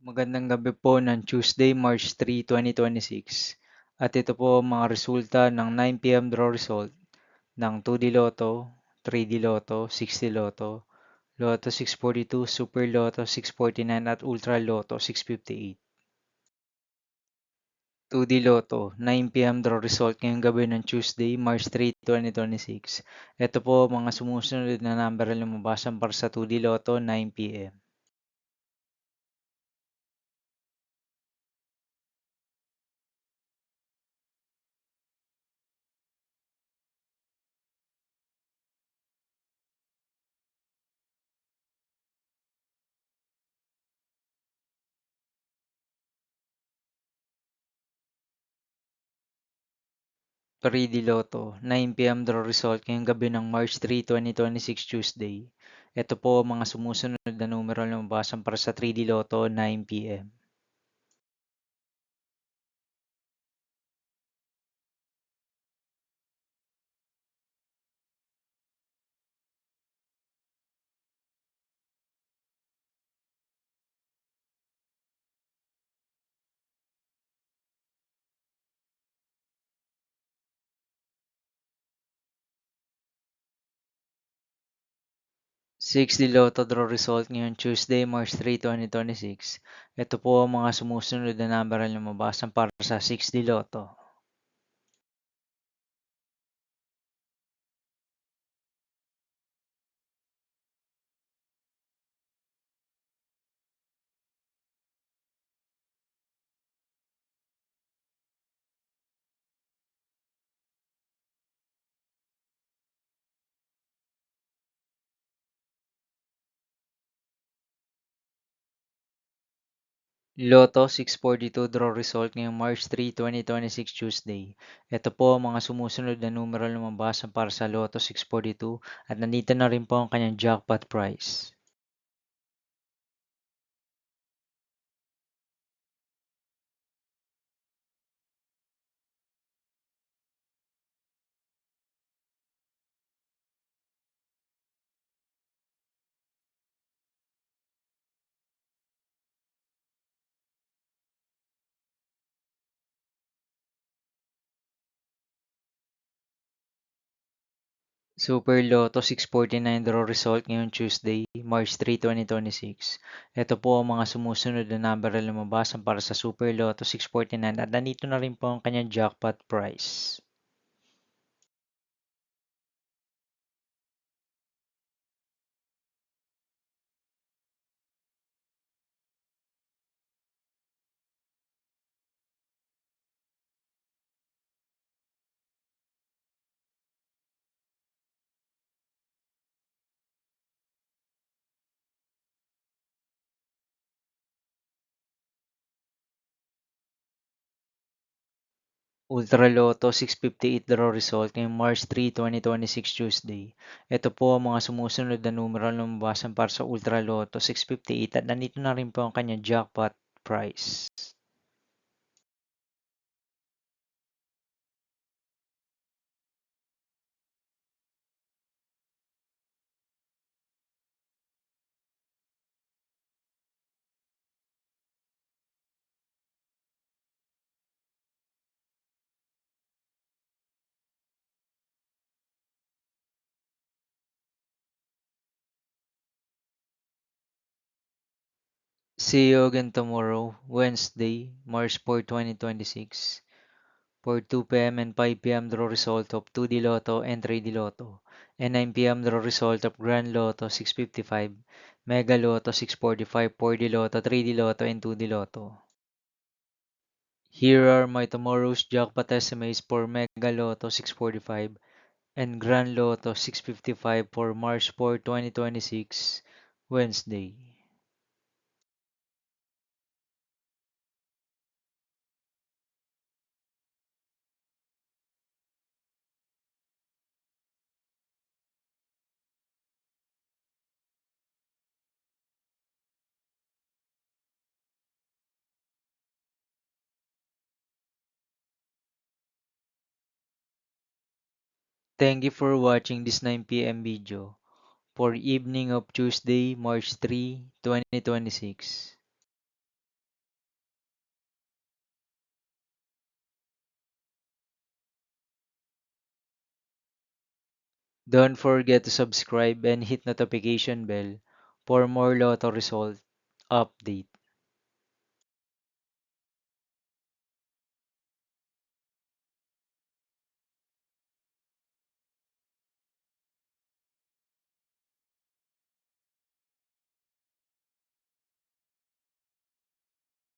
Magandang gabi po ng Tuesday, March 3, 2026. At ito po ang mga resulta ng 9 p.m. draw result ng 2D Lotto, 3D Lotto, 6D Lotto, Lotto 642, Super Lotto 649 at Ultra Lotto 658. 2D Lotto, 9 p.m. draw result ngayong gabi ng Tuesday, March 3, 2026. Ito po ang mga sumusunod na number na lumabasan para sa 2D Lotto 9 p.m. 3D Lotto, 9 p.m. draw result ngayong gabi ng March 3, 2026 Tuesday. Ito po ang mga sumusunod na numero na lumabasan para sa 3D Lotto 9 p.m. 6D Lotto draw result ngayong Tuesday, March 3, 2026. Ito po ang mga sumusunod na numero na lumabasan para sa 6D Lotto. 'Lotto 642 draw result ngayong March 3, 2026 Tuesday. Ito po ang mga sumusunod na numero na lumabasan para sa Lotto 642 at nandito na rin po ang kanyang jackpot prize. Super Lotto 649 draw result ngayong Tuesday, March 3, 2026. Ito po ang mga sumusunod na number na lumabasan para sa Super Lotto 649 at nandito na rin po ang kanyang jackpot prize. Ultra Lotto 658 draw result ngayong March 3, 2026 Tuesday. Ito po ang mga sumusunod na numero na lumabasan para sa Ultra Lotto 658 at nandito na rin po ang kanyang jackpot prize. See you again tomorrow, Wednesday, March 4, 2026, for 2 p.m. and 5 p.m. draw result of 2D Lotto and 3D Lotto, and 9 p.m. draw result of Grand Lotto 655, Mega Lotto 645, 4D Lotto, 3D Lotto, and 2D Lotto. Here are my tomorrow's jackpot estimates for Mega Lotto 645 and Grand Lotto 655 for March 4, 2026, Wednesday. Thank you for watching this 9 p.m. video for evening of Tuesday, March 3, 2026. Don't forget to subscribe and hit notification bell for more Lotto result update.